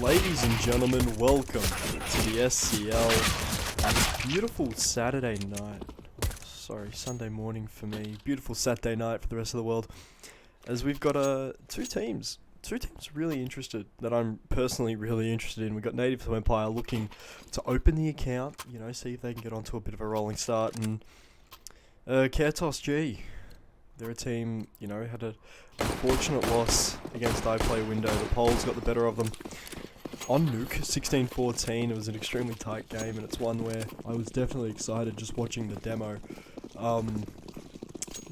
Ladies and gentlemen, welcome to the SCL on this beautiful Saturday night. Sorry, Sunday morning for me. Beautiful Saturday night for the rest of the world. As we've got two teams really interested, that I'm personally really interested in. We've got Native2Empire looking to open the account, see if they can get onto a bit of a rolling start. And CaretosG, they're a team, had an unfortunate loss against iPlay Window. The polls got the better of them on Nuke, 16-14. It was an extremely tight game, and it's one where I was definitely excited just watching the demo.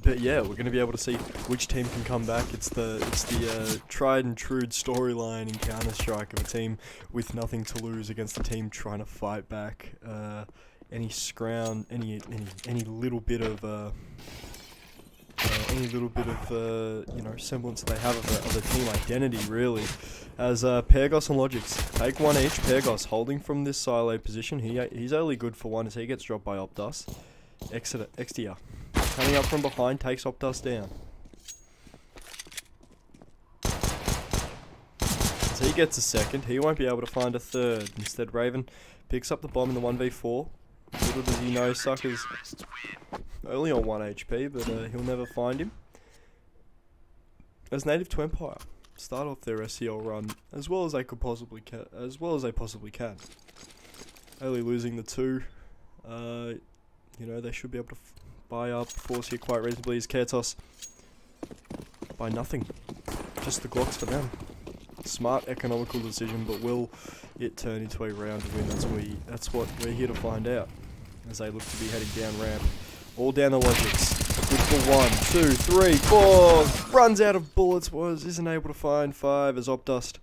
But yeah, we're going to be able to see which team can come back. It's the tried and true storyline in Counter-Strike of a team with nothing to lose against a team trying to fight back. Any scround, any little bit of semblance they have of a team identity, really. As CaretosG and Logix take one each. CaretosG holding from this silo position. He's only good for one as he gets dropped by Optus. Extia coming up from behind, takes Optus down. So he gets a second. He won't be able to find a third. Instead, Raven picks up the bomb in the 1v4. Little does he know, Sucker's only on 1 HP, but he'll never find him. As Native2Empire start off their SCL run as well as they possibly can. Only losing the two. They should be able to buy up force here quite reasonably. As CaretosG by nothing, just the Glocks for them. Smart, economical decision, but will it turn into a round win? That's what we're here to find out. As they look to be heading down ramp, all down the Logix. Good for 1, 2, 3, 4. Runs out of bullets. Isn't able to find 5 as Opdust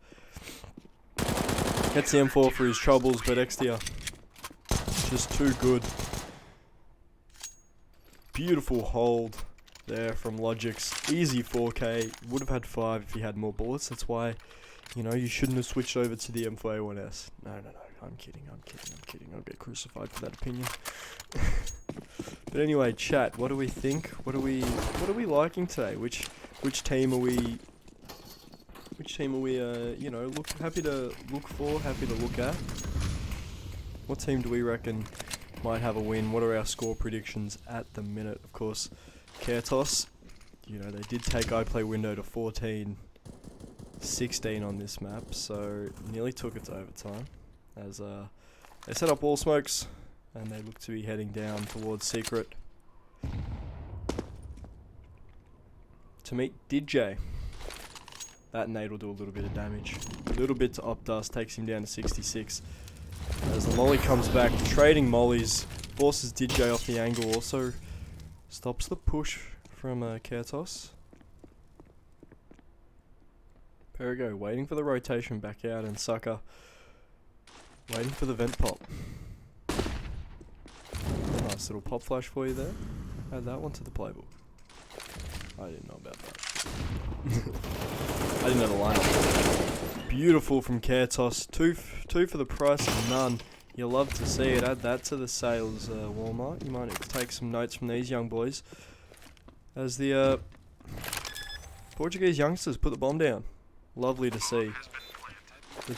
gets the M4 for his troubles, but Extia just too good. Beautiful hold there from Logix. Easy 4K. Would have had 5 if he had more bullets. That's why, you shouldn't have switched over to the M4A1S. No. I'm kidding. I'll get crucified for that opinion. But anyway, chat. What do we think? What are we liking today? Which team are we? Happy to look for, happy to look at? What team do we reckon might have a win? What are our score predictions at the minute? Of course, CaretosG, they did take iPlay Window to 14-16 on this map, so nearly took it to overtime. As they set up wall smokes, and they look to be heading down towards Secret to meet DJ. That nade will do a little bit of damage. A little bit to Opdust, takes him down to 66. As the molly comes back, trading mollies, forces DJ off the angle, also stops the push from CaretosG. Perigo waiting for the rotation back out, and Sucker waiting for the vent pop. Nice little pop flash for you there. Add that one to the playbook. I didn't know about that. I didn't know the lineup. Beautiful from CaretosG. Two for the price of none. You'll love to see it. Add that to the sales, Walmart. You might take some notes from these young boys. As the Portuguese youngsters put the bomb down. Lovely to see. The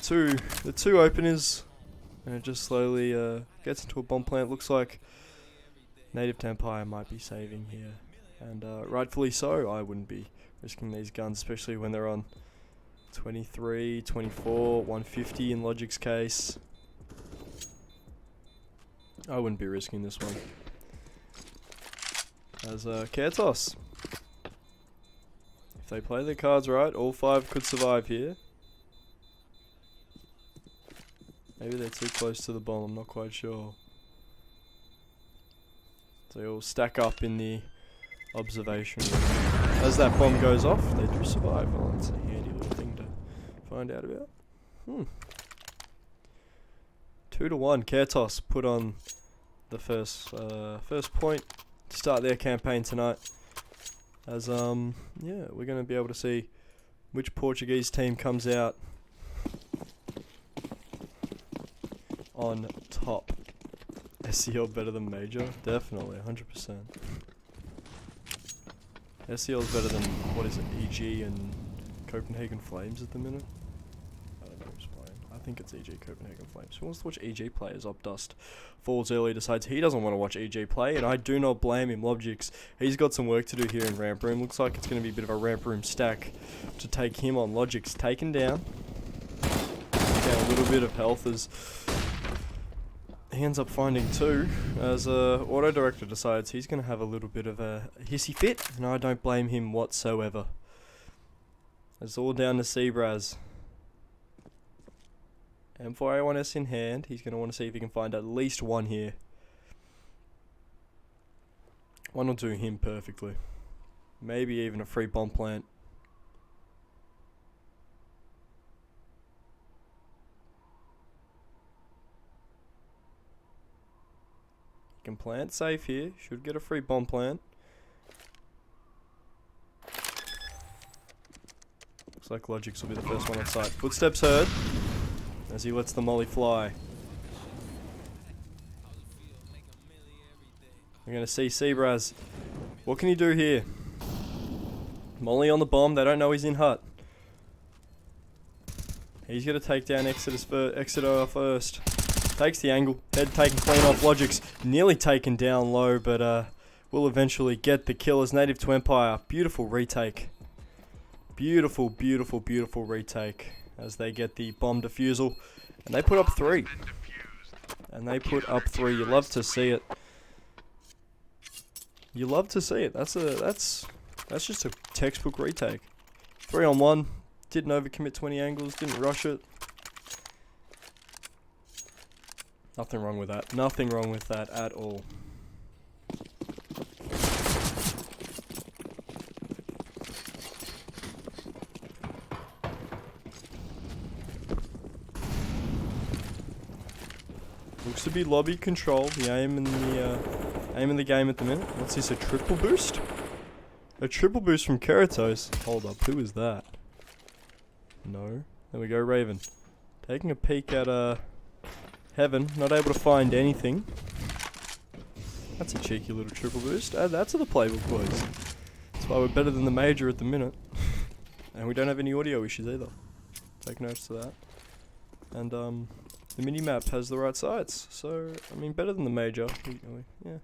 two openers, and it just slowly gets into a bomb plant. Looks like Native2Empire might be saving here, and rightfully so. I wouldn't be risking these guns, especially when they're on 23, 24, 150 in Logic's case. I wouldn't be risking this one. As CaretosG, if they play their cards right, all 5 could survive here. Maybe they're too close to the bomb, I'm not quite sure. So they all stack up in the observation room. As that bomb goes off, they do survive. Well, that's a handy little thing to find out about. 2-1. CaretosG put on the first point to start their campaign tonight. As we're going to be able to see which Portuguese team comes out on top. SCL better than Major? Definitely, 100%. SCL is better than, what is it, EG and Copenhagen Flames at the minute? I don't know who's playing. I think it's EG Copenhagen Flames. Who wants to watch EG play as Updust falls early, decides he doesn't want to watch EG play, and I do not blame him. Logix, he's got some work to do here in ramp room. Looks like it's going to be a bit of a ramp room stack to take him on. Logix taken down. Down a little bit of health as he ends up finding 2, as Auto Director decides he's going to have a little bit of a hissy fit, and I don't blame him whatsoever. It's all down to Sebraz. M4A1S in hand. He's going to want to see if he can find at least 1 here. 1 will do him perfectly. Maybe even a free bomb plant. Can plant safe here. Should get a free bomb plant. Looks like Logix will be the first one on site. Footsteps heard as he lets the molly fly. We're going to see Sebraz. What can he do here? Molly on the bomb. They don't know he's in hut. He's going to take down Exeter first. Takes the angle. Head taken clean off. Logix nearly taken down low, but will eventually get the kill as Native2Empire. Beautiful retake. Beautiful, beautiful, beautiful retake as they get the bomb defusal. And they put up 3. And they put up 3. You love to see it. You love to see it. That's just a textbook retake. 3 on 1. Didn't overcommit 20 angles. Didn't rush it. Nothing wrong with that. Nothing wrong with that at all. Looks to be lobby control. The aim in the game at the minute. What's this? A triple boost? A triple boost from Caretos. Hold up. Who is that? No. There we go. Raven. Taking a peek at Heaven, not able to find anything. That's a cheeky little triple boost. Add that to the playbook, boys. That's why we're better than the major at the minute. And we don't have any audio issues either. Take notes to that. And the mini-map has the right sides. So, I mean, better than the major. Yeah.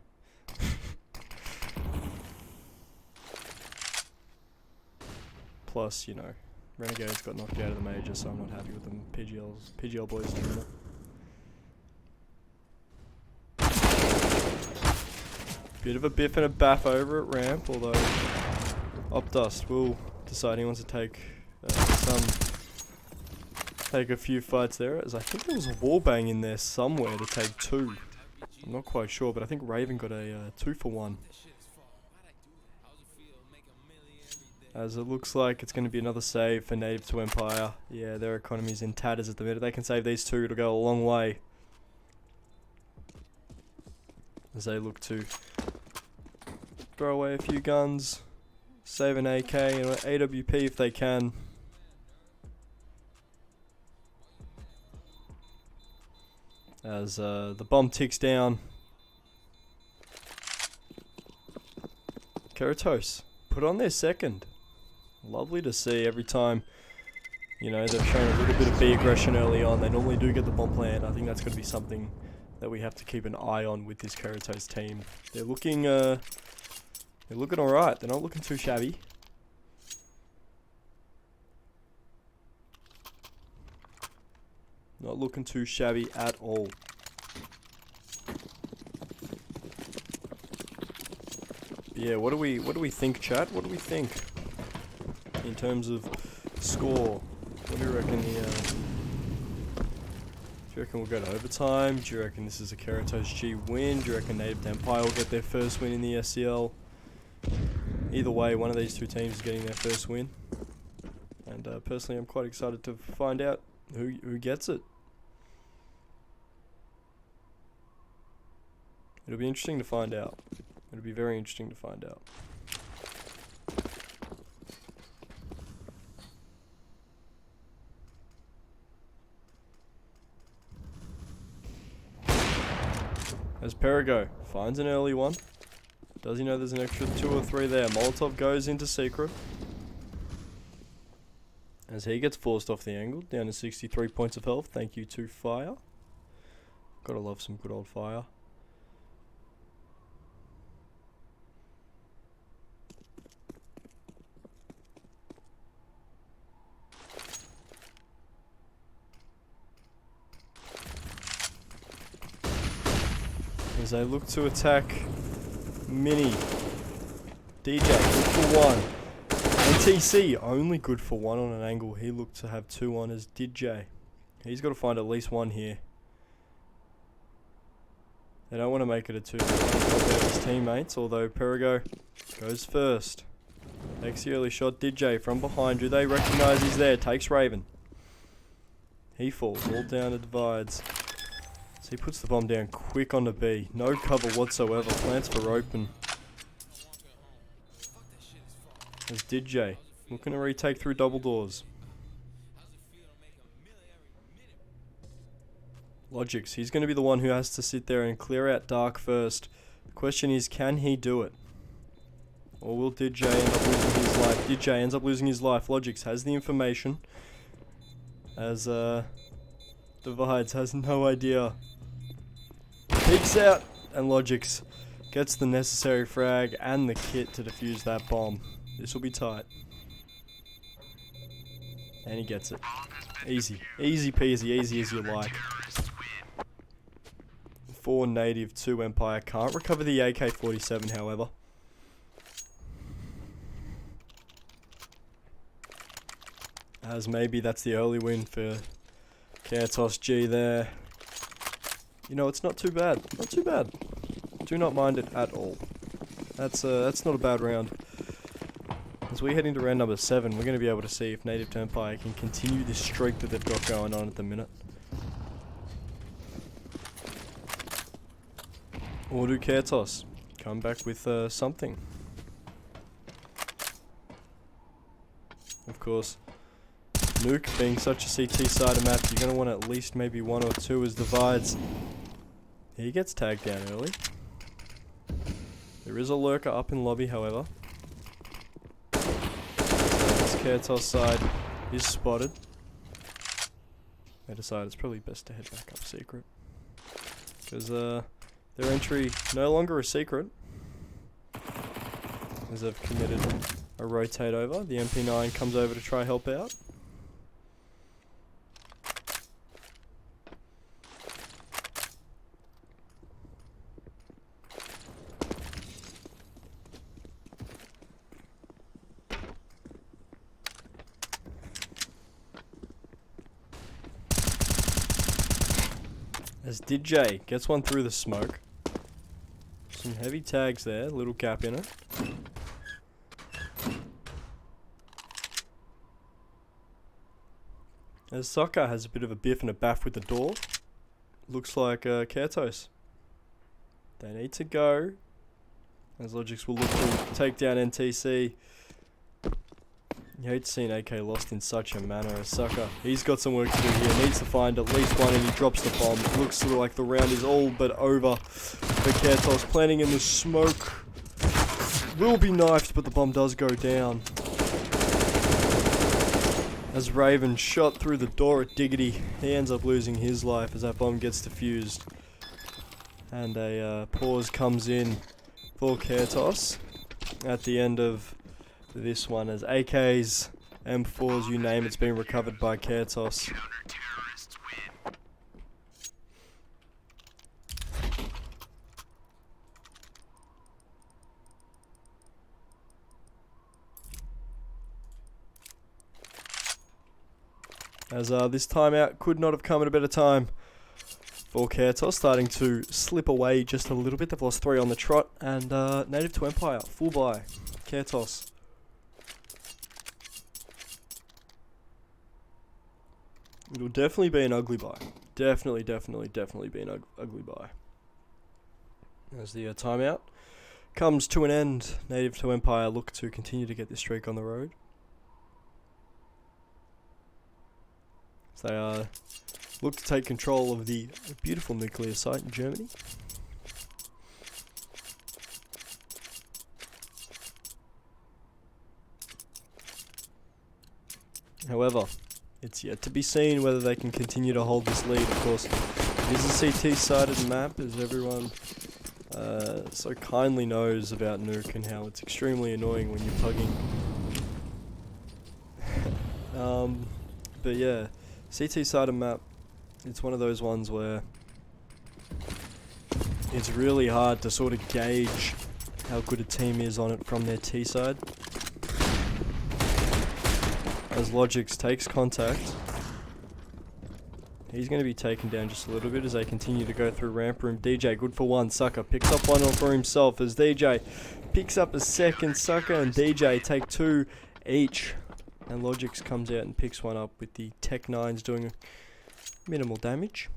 Plus, you know, Renegades got knocked out of the major, so I'm not happy with them. PGL boys in a minute. Bit of a biff and a baff over at ramp, although Updust will decide he wants to take a few fights there, as I think there was a wallbang in there somewhere to take 2. I'm not quite sure, but I think Raven got a 2-for-1. As it looks like it's going to be another save for Native2Empire. Yeah, their economy's in tatters at the minute. They can save these 2, it'll go a long way. As they look to throw away a few guns, save an AK and an AWP if they can. As the bomb ticks down. Caretos put on their second. Lovely to see every time, you know, they've shown a little bit of B aggression early on. They normally do get the bomb plant. I think that's going to be something that we have to keep an eye on with this Caretos team. They're looking alright. They're not looking too shabby. Not looking too shabby at all. Yeah, what do we think, chat? What do we think in terms of score? What do you reckon the do you reckon we'll go to overtime? Do you reckon this is a CaretosG win? Do you reckon Native2Empire will get their first win in the SCL? Either way, one of these 2 teams is getting their first win. And personally, I'm quite excited to find out who gets it. It'll be interesting to find out. It'll be very interesting to find out. As Perigo finds an early one. Does he know there's an extra 2 or 3 there? Molotov goes into secret. As he gets forced off the angle, down to 63 points of health. Thank you to Fire. Gotta love some good old Fire. As they look to attack Mini. DJ, good for one. NTC, only good for one on an angle. He looked to have two on as DJ. He's got to find at least one here. They don't want to make it a 2. They want to help out his teammates, although Perigo goes first. Takes the early shot. DJ from behind. Do they recognise he's there? Takes Raven. He falls all down the divides. So he puts the bomb down quick on the B. No cover whatsoever. Plants for open. There's DJ. Looking to retake through double doors. Logix. He's going to be the one who has to sit there and clear out Dark first. The question is, can he do it? Or will DJ end up losing his life? DJ ends up losing his life. Logix has the information. As Divides has no idea. Peeks out, and Logix gets the necessary frag and the kit to defuse that bomb. This will be tight. And he gets it. Easy. Easy peasy, easy as you like. For Native2Empire. Can't recover the AK-47, however. As maybe that's the early win for CaretosG there. You know, it's not too bad. Not too bad. Do not mind it at all. That's not a bad round. As we head into round number 7, we're going to be able to see if Native2Empire can continue this streak that they've got going on at the minute. Or do Caretos come back with something? Of course, Nuke being such a CT side of map, you're going to want at least maybe 1 or 2 as Divides. He gets tagged down early. There is a lurker up in lobby, however. This Caretos side is spotted. They decide it's probably best to head back up secret. Because their entry no longer a secret. As they've committed a rotate over. The MP9 comes over to try help out. As DJ gets one through the smoke. Some heavy tags there, little gap in it. As Sokka has a bit of a biff and a baff with the door. Looks like Caretos. They need to go. As Logix will look to take down NTC. You hate to see an AK lost in such a manner as Sokka. He's got some work to do here. Needs to find at least one and he drops the bomb. It looks sort of like the round is all but over for Caretos. Planting in the smoke. Will be knifed, but the bomb does go down. As Raven shot through the door at Diggity, he ends up losing his life as that bomb gets defused. And a pause comes in for Caretos at the end of this one, as AKs, M4s, you name it's being recovered by Caretos. As this timeout could not have come at a better time for Caretos, starting to slip away just a little bit. They've lost 3 on the trot, and Native2Empire, full buy. Caretos. It'll definitely be an ugly buy. Definitely be an ugly buy. As the timeout comes to an end, Native2Empire look to continue to get this streak on the road. So they look to take control of the beautiful nuclear site in Germany. However, it's yet to be seen whether they can continue to hold this lead. Of course, it is a CT-sided map, as everyone so kindly knows about Nuke and how it's extremely annoying when you're pugging. But yeah, CT-sided map, it's one of those ones where it's really hard to sort of gauge how good a team is on it from their T side. As Logix takes contact, he's going to be taken down just a little bit as they continue to go through ramp room. DJ, good for one. Sucker picks up one for himself as DJ picks up a second. Sucker and DJ take two each. And Logix comes out and picks one up with the Tech 9s doing minimal damage.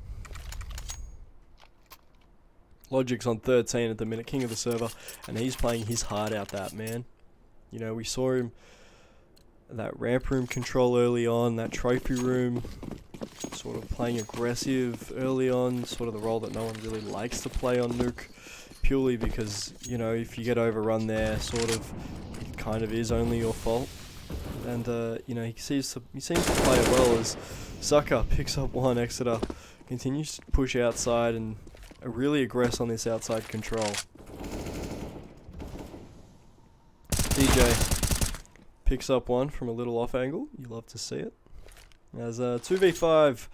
Logix on 13 at the minute, king of the server, and he's playing his heart out, that man. You know, we saw him that ramp room control early on, that trophy room, sort of playing aggressive early on, sort of the role that no one really likes to play on Nuke, purely because, you know, if you get overrun there, sort of, it kind of is only your fault. And, you know, he seems to play it well as Sucker picks up one. Exeter continues to push outside and really aggress on this outside control. DJ picks up one from a little off angle. You love to see it. As 2v5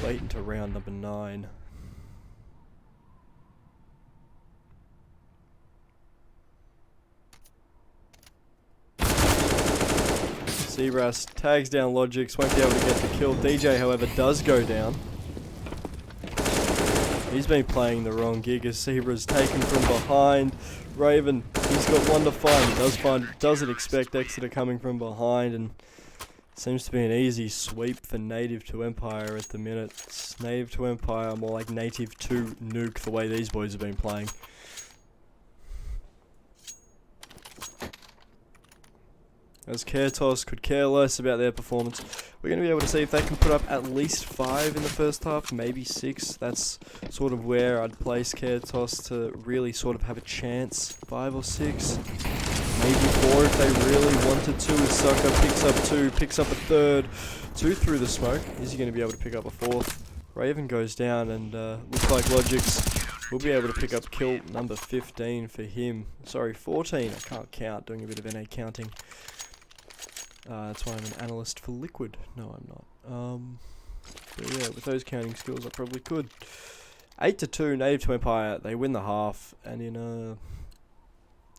late into round number 9. Seabrass tags down Logix, won't be able to get the kill. DJ, however, does go down. He's been playing the wrong gig as Zebra's taken from behind. Raven, he's got one to find. He doesn't expect Exeter coming from behind, and seems to be an easy sweep for Native2Empire at the minute. It's Native2Empire, more like Native2 Nuke, the way these boys have been playing. As Caretos could care less about their performance. We're going to be able to see if they can put up at least 5 in the first half, maybe 6. That's sort of where I'd place Caretos to really sort of have a chance. 5 or 6, maybe 4 if they really wanted to. As Sucker picks up 2, picks up a third, 2 through the smoke. Is he going to be able to pick up a 4th? Raven goes down, and looks like Logix will be able to pick up kill number 15 for him. Sorry, 14. I can't count, doing a bit of NA counting. That's why I'm an analyst for Liquid. No, I'm not. But yeah, with those counting skills, I probably could. 8-2, Native2Empire. They win the half, and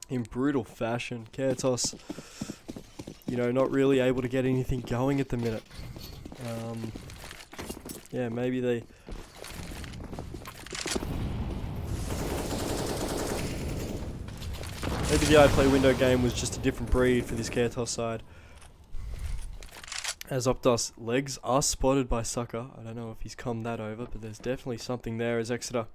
in brutal fashion. Caretos, you know, not really able to get anything going at the minute. Yeah, maybe the iPlay window game was just a different breed for this Caretos side. As Optos, legs are spotted by Sucker. I don't know if he's come that over, but there's definitely something there as Exeter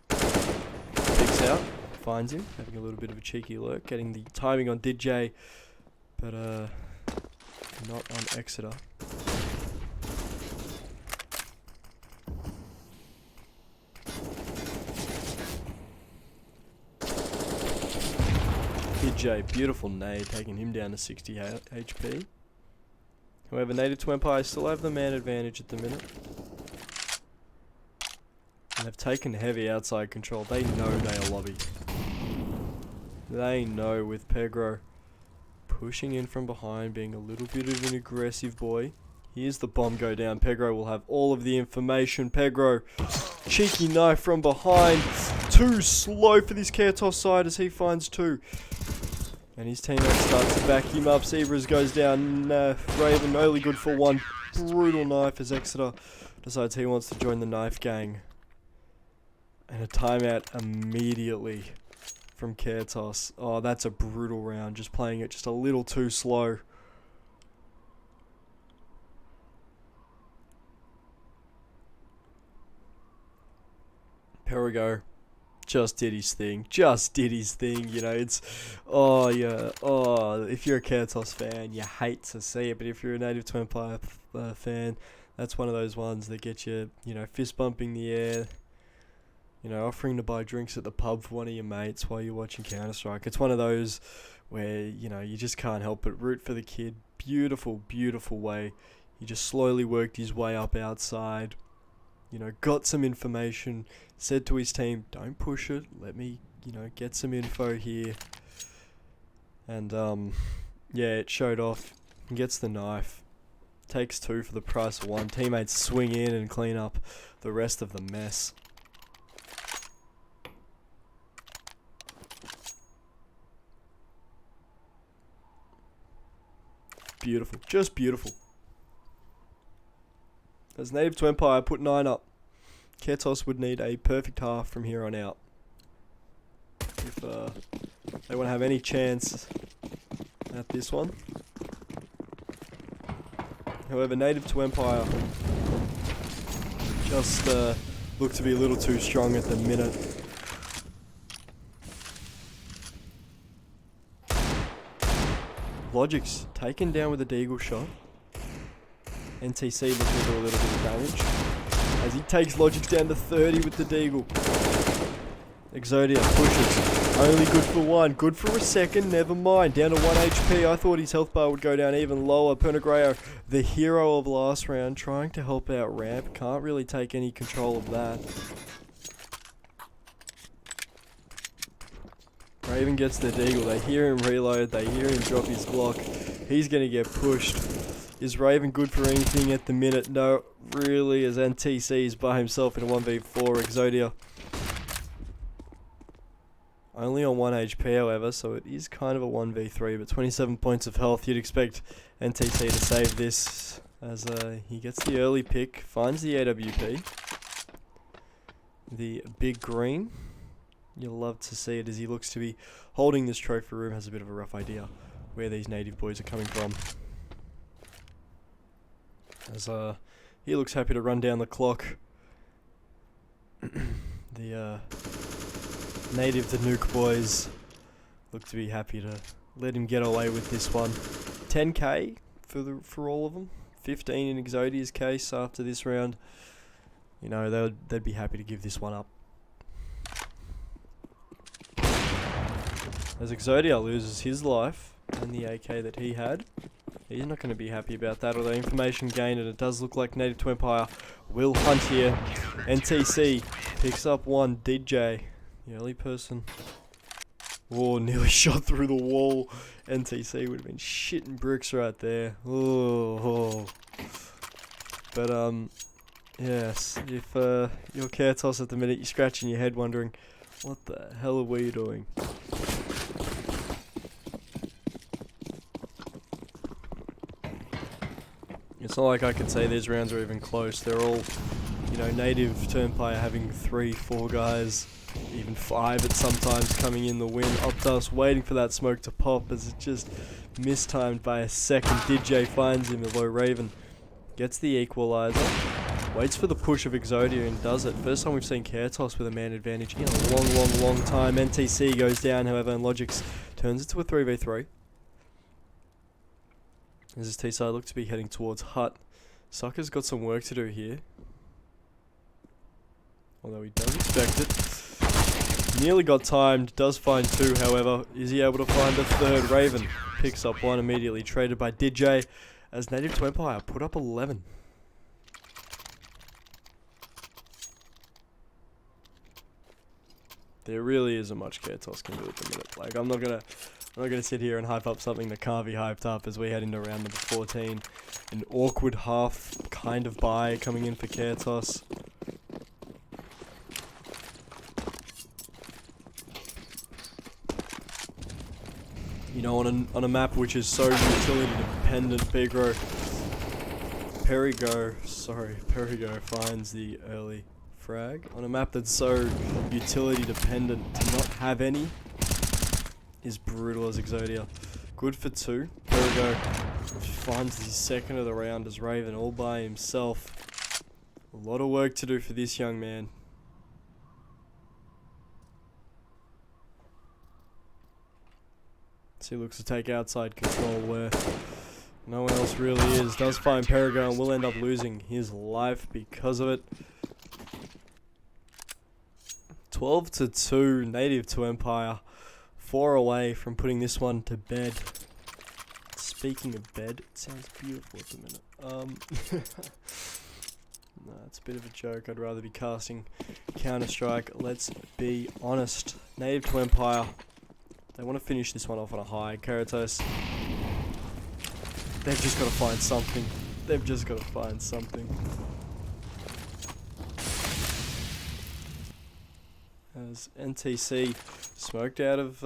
picks out, finds him, having a little bit of a cheeky lurk, getting the timing on DJ, but not on Exeter. DJ, beautiful nade, taking him down to 60 HP. However, Native2Empire still have the man advantage at the minute. And they've taken heavy outside control. They know they are lobby. They know with Pegro pushing in from behind, being a little bit of an aggressive boy. Here's the bomb go down. Pegro will have all of the information. Pegro, cheeky knife from behind. Too slow for this Caretos side as he finds 2. And his teammate starts to back him up. Zebras goes down. Raven only good for 1. Brutal knife as Exeter decides he wants to join the knife gang. And a timeout immediately from Caretos. Oh, that's a brutal round. Just playing it just a little too slow. Perigo just did his thing. You know, it's, oh yeah, oh, if you're a Caretos fan, you hate to see it, but if you're a Native2Empire fan, that's one of those ones that get you, you know, fist bumping the air, you know, offering to buy drinks at the pub for one of your mates while you're watching Counter-Strike. It's one of those where, you know, you just can't help but root for the kid. beautiful, beautiful way. He just slowly worked his way up outside. You know, got some information, said to his team, don't push it, let me, you know, get some info here. And, yeah, it showed off. He gets the knife. Takes 2 for the price of 1. Teammates swing in and clean up the rest of the mess. Beautiful. Just beautiful. As Native2Empire put 9 up, Caretos would need a perfect half from here on out. If they want to have any chance at this one. However, Native2Empire just look to be a little too strong at the minute. Logic's taken down with a deagle shot. NTC looking to do a little bit of damage as he takes Logic's down to 30 with the deagle. Exodia pushes. Only good for 1. Good for a second. Never mind. Down to 1 HP. I thought his health bar would go down even lower. Pernigreo, the hero of last round, trying to help out Ramp. Can't really take any control of that. Raven gets the deagle. They hear him reload. They hear him drop his Glock. He's going to get pushed. Is Raven good for anything at the minute? No, really, as NTC is by himself in a 1v4. Exodia only on 1 HP, however, so it is kind of a 1v3, but 27 points of health. You'd expect NTC to save this as he gets the early pick, finds the AWP. The big green. You'll love to see it as he looks to be holding this trophy room, has a bit of a rough idea where these native boys are coming from. As he looks happy to run down the clock. The Native, the Nuke boys, look to be happy to let him get away with this one. 10k for all of them. 15 in Exodia's case after this round. You know, they'd be happy to give this one up. As Exodia loses his life and the AK that he had, he's not going to be happy about that, although information gained, and it does look like Native2Empire will hunt here. NTC picks up 1 DJ. The early person. Oh, nearly shot through the wall. NTC would have been shitting bricks right there. Oh. But, yes. If you're Caretos at the minute, you're scratching your head wondering, what the hell are we doing? It's not like I can say these rounds are even close. They're all, you know, Native2Empire having 3, 4 guys, even 5 at sometimes coming in the win. Optus waiting for that smoke to pop as it just mistimed by a second. DJ finds him, although Raven gets the equalizer. Waits for the push of Exodia and does it. First time we've seen Caretos with a man advantage in a long time. NTC goes down, however, and Logix turns it to a 3v3. As his T-side looks to be heading towards Hut. Sucker's got some work to do here. Although he does expect it. Nearly got timed, does find 2, however. Is he able to find a 3rd? Raven picks up 1 immediately, traded by DJ, as Native2Empire put up 11. There really isn't much Caretos can do at the minute. Like, I'm not gonna sit here and hype up something that can't be hyped up as we head into round number 14. An awkward half kind of bye coming in for Caretos. You know, on a map which is so utility dependent, Perigo finds the early frag. On a map that's so utility dependent, to not have any is brutal as Exodia. Good for 2. Perigo finds his 2nd of the round as Raven all by himself. A lot of work to do for this young man. So he looks to take outside control where no one else really is. Does find Perigo and will end up losing his life because of it. 12-2, Native2Empire. 4 away from putting this one to bed. Speaking of bed, it sounds beautiful at the minute. No, it's a bit of a joke. I'd rather be casting Counter-Strike. Let's be honest. Native2Empire. They want to finish this one off on a high. Caretos. They've just got to find something. They've just got to find something. As NTC smoked out of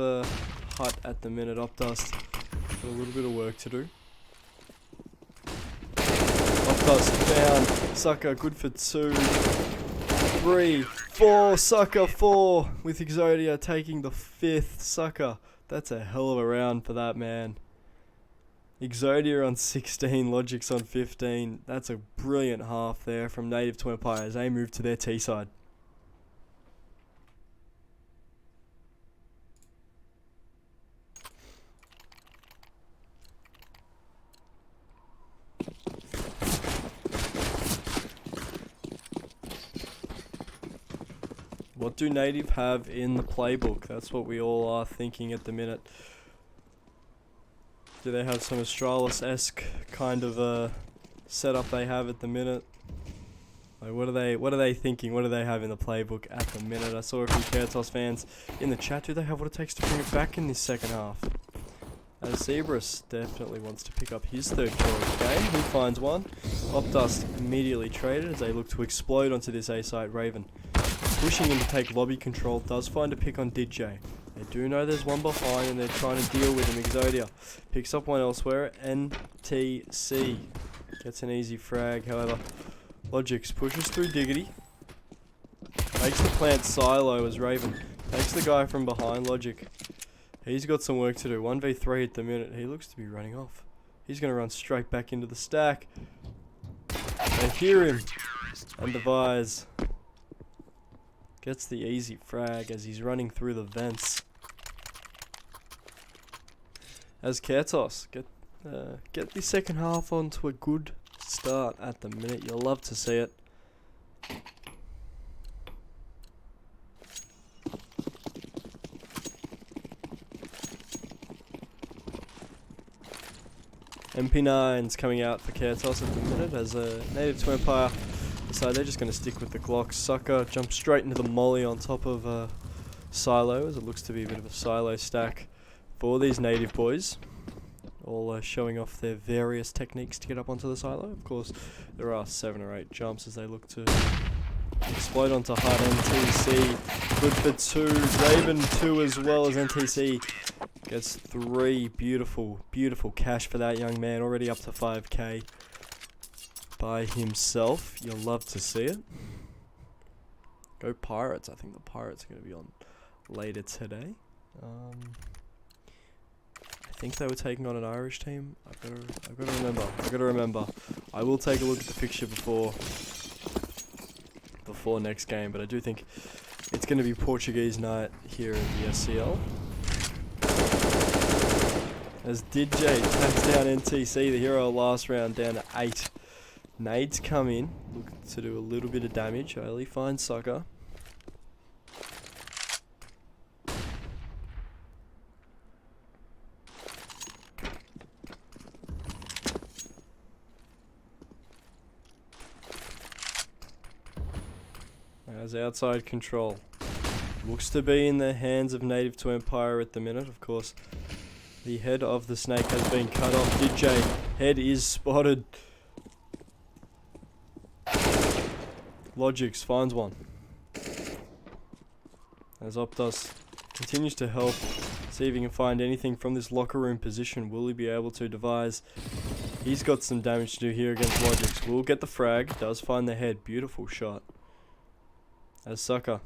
hut at the minute. Opdust got a little bit of work to do. Opdust found Sucker, good for 2, 3, 4, Sucker 4 with Exodia taking the 5th. Sucker, that's a hell of a round for that man. Exodia on 16, Logic's on 15. That's a brilliant half there from Native2Empire as they move to their T side. What do Native have in the playbook? That's what we all are thinking at the minute. Do they have some Astralis-esque kind of setup they have at the minute? Like what are they thinking? What do they have in the playbook at the minute? I saw a few Caretos fans in the chat. Do they have what it takes to bring it back in this second half? As Zebras definitely wants to pick up his 3rd kill of the game. He finds one. Opdust immediately traded as they look to explode onto this A site. Raven pushing in to take lobby control, does find a pick on DJ. They do know there's one behind and they're trying to deal with him. Exodia picks up one elsewhere. NTC gets an easy frag, however. Logix pushes through Diggity. Makes the plant silo as Raven takes the guy from behind. Logic, he's got some work to do. 1v3 at the minute. He looks to be running off. He's going to run straight back into the stack. They hear him. And Devise gets the easy frag as he's running through the vents. As Caretos get the second half onto a good start at the minute. You'll love to see it. MP9's coming out for Caretos at the minute as a Native2Empire decide they're just going to stick with the Glocks. Sucker jumps straight into the molly on top of Silo, as it looks to be a bit of a silo stack for these Native boys. All showing off their various techniques to get up onto the silo. Of course, there are 7 or 8 jumps as they look to explode onto hard. NTC, good for 2. Raven 2 as well as NTC gets 3. Beautiful, beautiful cash for that young man. Already up to 5k by himself. You'll love to see it. Go Pirates. I think the Pirates are going to be on later today. I think they were taking on an Irish team. I've got to remember. I will take a look at the fixture before next game, but I do think it's going to be Portuguese night here at the SCL. As DJ takes down NTC, the hero last round, down to 8. Nades come in, look to do a little bit of damage. Only finds Sucker. As outside control looks to be in the hands of Native2Empire at the minute. Of course, the head of the snake has been cut off. DJ head is spotted. Logix finds one. As Opdust continues to help, see if he can find anything from this locker room position. Will he be able to devise? He's got some damage to do here against Logix. Will get the frag. Does find the head. Beautiful shot. As Sucker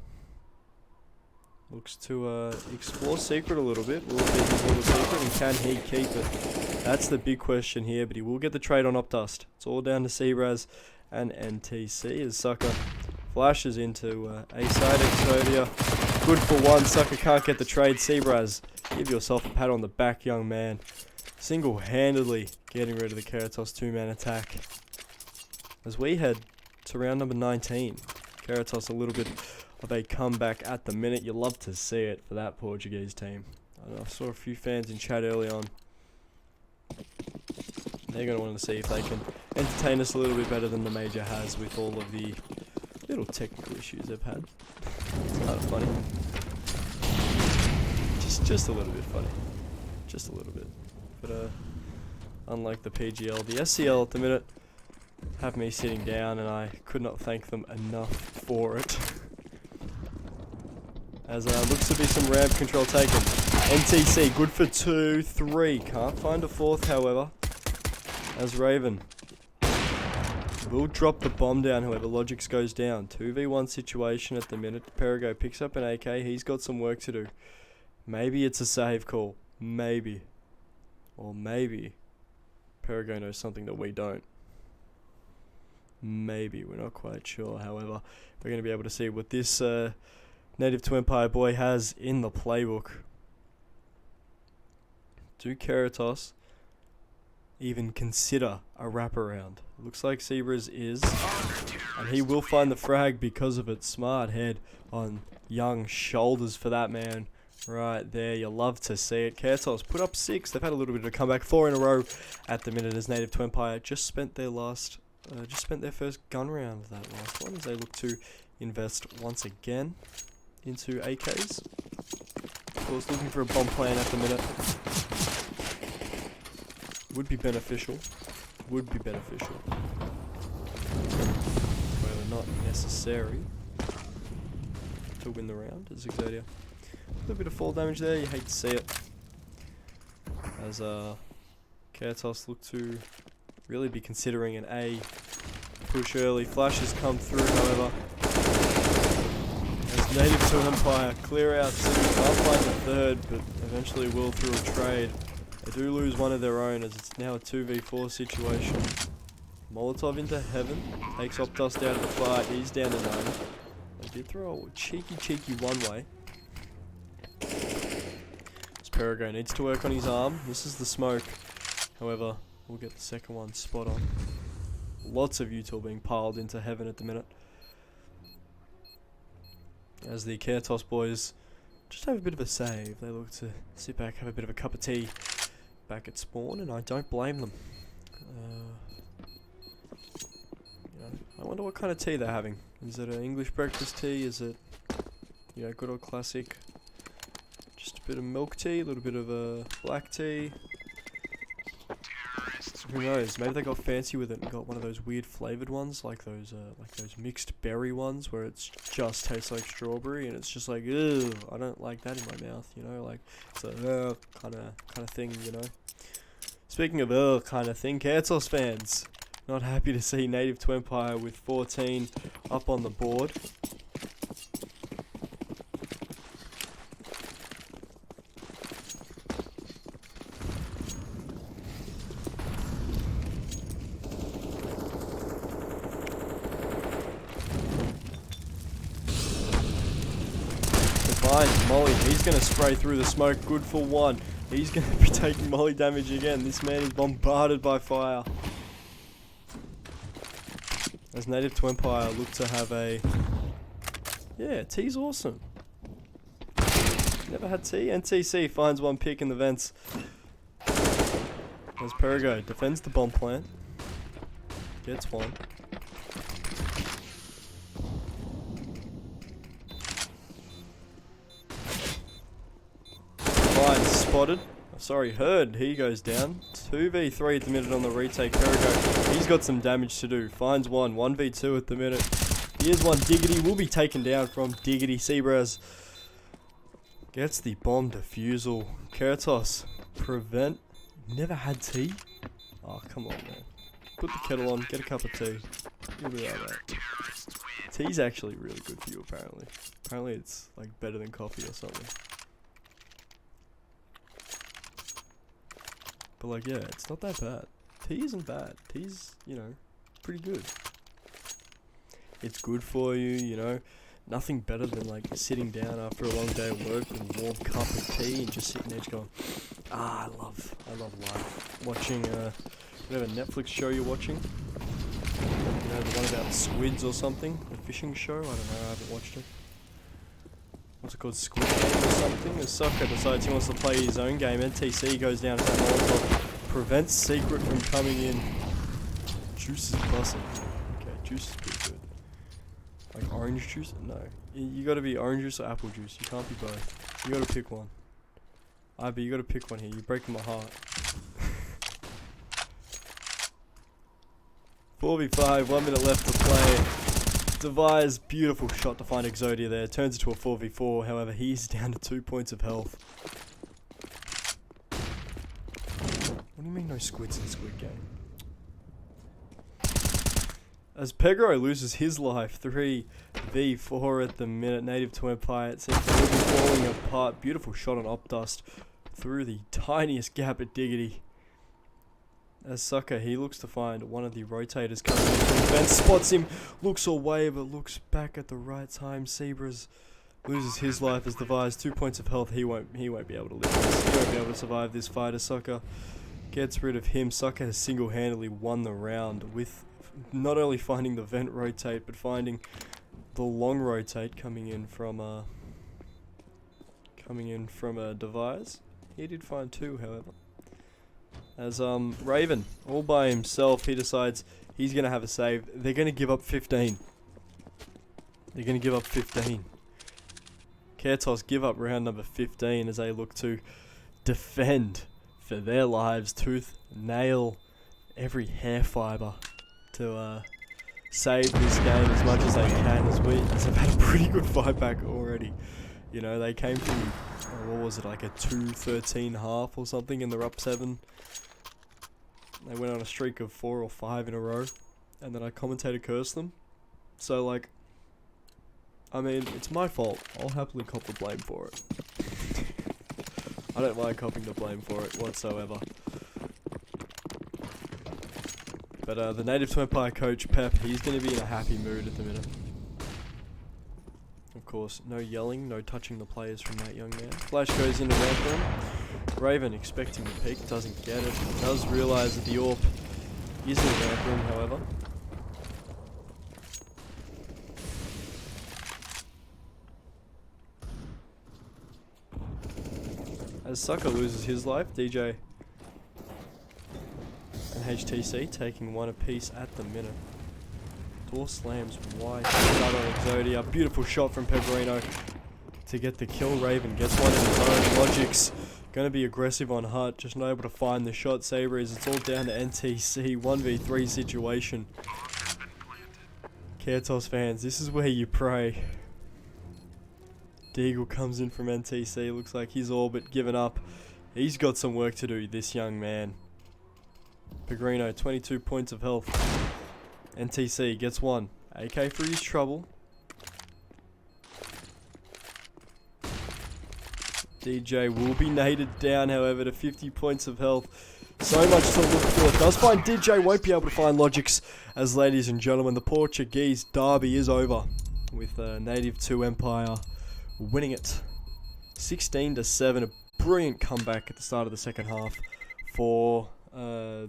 looks to explore secret a little bit. Will it be his little secret, and can he keep it? That's the big question here, but he will get the trade on Opdust. It's all down to Sebraz and NTC as Sucker flashes into A side. Exodia, good for 1. Sucker can't get the trade. Sebraz, give yourself a pat on the back, young man. Single-handedly getting rid of the Caretos 2-man attack. As we head to round number 19. Caretos a little bit of a comeback at the minute. You love to see it for that Portuguese team. I saw a few fans in chat early on They're going to want to see if they can entertain us a little bit better than the major has with all of the little technical issues they've had. It's kind of funny. Just a little bit funny. Just a little bit. But unlike the PGL, the SCL at the minute have me sitting down, and I could not thank them enough for it. As looks to be some ramp control taken. NTC, good for 2, 3. Can't find a fourth, however. As Raven will drop the bomb down, however, Logix goes down. 2v1 situation at the minute. Perigo picks up an AK. He's got some work to do. Maybe it's a save call. Maybe. Or maybe Perigo knows something that we don't. Maybe. We're not quite sure. However, we're going to be able to see what this Native2Empire boy has in the playbook. Do Caretos even consider a wraparound? Looks like Zebras is, and he will find the frag because of it. Smart head on young shoulders for that man right there. You love to see it. Caretos put up 6. They've had a little bit of a comeback, 4 in a row at the minute as Native2Empire just spent their first gun round of that last one as they look to invest once again into AKs. Of course, looking for a bomb plan at the minute. Would be beneficial. Would be beneficial. However, not necessary to win the round as Exodia. A little bit of fall damage there, you hate to see it. As Caretos look to really be considering an A push early. Flashes come through, however. As Native2Empire clear out 2, can't find the third, but eventually will through a trade. They do lose one of their own as it's now a 2v4 situation. Molotov into heaven, takes Optus out of the fight, he's down to 9. They did throw a cheeky one-way. Perigo needs to work on his arm. This is the smoke. However, we'll get the second one spot on. Lots of util being piled into heaven at the minute. As the Caretos boys just have a bit of a save. They look to sit back, have a bit of a cup of tea back at spawn, and I don't blame them. I wonder what kind of tea they're having. Is it an English breakfast tea? Is it, good old classic? Just a bit of milk tea, a little bit of black tea. Who knows? Maybe they got fancy with it and got one of those weird flavored ones, like those mixed berry ones, where it just tastes like strawberry, and it's just like, ew, I don't like that in my mouth, like it's a kind of thing, Speaking of kind of thing, Caretos fans, not happy to see Native2Empire with 14 up on the board. Molly, he's going to spray through the smoke, good for 1. He's going to be taking molly damage again. This man is bombarded by fire. As Native2Empire look to have a... Yeah, T's awesome. Never had T. NTC finds one pick in the vents. As Perigo defends the bomb plant. Gets one. Spotted. Sorry, heard. He goes down. 2v3 at the minute on the retake. Perigo, he's got some damage to do. Finds one. 1v2 at the minute. Here's one. Diggity will be taken down from Diggity. Seabraz gets the bomb defusal. Caretos prevent. Never had tea? Oh, come on, man. Put the kettle on. Get a cup of tea. You'll be alright. Tea's actually really good for you, apparently. Apparently it's like better than coffee or something. But like, yeah, it's not that bad. Tea isn't bad. Tea's, pretty good. It's good for you, Nothing better than like sitting down after a long day of work with a warm cup of tea and just sitting there going, I love life. Watching, whatever Netflix show you're watching. The one about squids or something. The fishing show. I don't know. I haven't watched it. What's it called? Squid Game or something? As Sucker decides he wants to play his own game. NTC goes down to that Molotov. Prevents Secret from coming in. Juice is busting. Okay, juice is pretty good. Like orange juice? No. You gotta be orange juice or apple juice. You can't be both. You gotta pick one. Ivy, you gotta pick one here. You're breaking my heart. 4v5, 1 minute left to play. Devise, beautiful shot to find Exodia there. Turns into a 4v4, however, he's down to 2 points of health. What do you mean no squids in Squid Game? As Pegro loses his life, 3v4 at the minute. Native2Empire, it seems to be falling apart. Beautiful shot on Opdust through the tiniest gap at Diggity. As Sucker, he looks to find one of the rotators coming in from the vent, spots him, looks away but looks back at the right time. Zebras loses his life as Devise, 2 points of health. He won't be able to live this. He won't be able to survive this fight as Sucker gets rid of him. Sucker has single-handedly won the round with not only finding the vent rotate but finding the long rotate coming in from a Devise. He did find two, however. As Raven, all by himself, he decides he's going to have a save. They're going to give up 15. They're going to give up 15. Caretos give up round number 15 as they look to defend for their lives, tooth, nail, every hair fibre to save this game as much as they can. As they've had a pretty good fight back already. You know, they came from, what was it, like a 2-13 half or something, and they're up 7. They went on a streak of 4 or 5 in a row, and then I commentator cursed them. So, like, I mean, it's my fault. I'll happily cop the blame for it. I don't mind copping the blame for it whatsoever. But the Native2Empire coach, Pep, he's going to be in a happy mood at the minute. Of course, no yelling, no touching the players from that young man. Flash goes into ramp room. Raven expecting the peek, doesn't get it. Does realise that the AWP is in the ramp room, however. As Sucker loses his life, DJ and HTC taking one apiece at the minute. Door slams wide shut on Exodia. Beautiful shot from Pepperino to get the kill. Raven gets one in his own. Logic's going to be aggressive on Hut, just not able to find the shot. Sabres, it's all down to NTC. 1v3 situation. Caretos fans, this is where you pray. Deagle comes in from NTC. Looks like he's all but given up. He's got some work to do, this young man. Pellegrino, 22 points of health. NTC gets one. AK for his trouble. DJ will be naded down, however, to 50 points of health. So much to look for. Does find DJ, won't be able to find Logics. As ladies and gentlemen, the Portuguese derby is over with Native2Empire winning it 16-7. A brilliant comeback at the start of the second half for